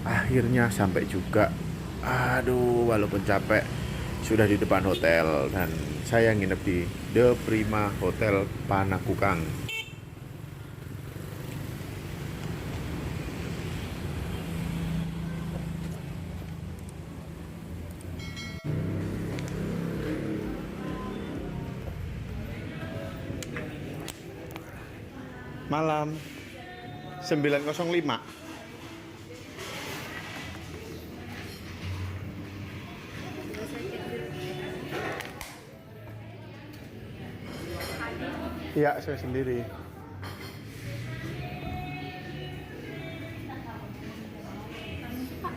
Akhirnya sampai juga. Aduh, walaupun capek, sudah di depan hotel dan saya nginep di The Prima Hotel Panakukang. Malam 9:05. Iya, saya sendiri. Pak,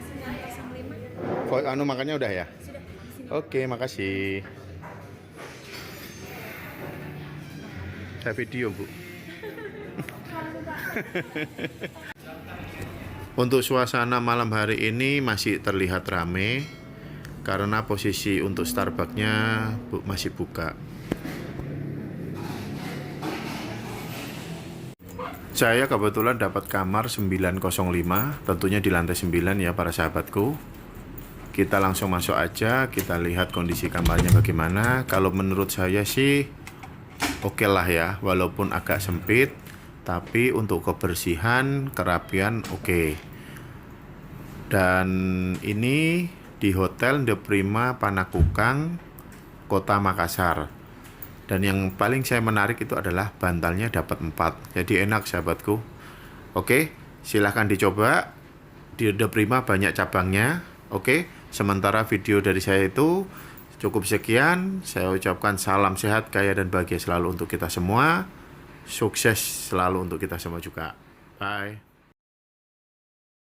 905. Anu makannya udah ya? Sudah di sini. Oke, makasih. Saya video, Bu. Untuk suasana malam hari ini masih terlihat rame karena posisi untuk Starbucks-nya masih buka. Saya kebetulan dapat kamar 905, tentunya di lantai 9 ya para sahabatku. Kita langsung masuk aja, kita lihat kondisi kamarnya bagaimana. Kalau menurut saya sih oke lah ya, walaupun agak sempit, tapi untuk kebersihan, kerapian oke. Dan ini di Hotel The Prima Panakukang, Kota Makassar. Dan yang paling saya menarik itu adalah bantalnya dapat 4. Jadi enak sahabatku. Oke, silahkan dicoba. Di The Prima banyak cabangnya. Oke, sementara video dari saya itu cukup sekian. Saya ucapkan salam sehat, kaya dan bahagia selalu untuk kita semua. Sukses selalu untuk kita semua juga. Bye.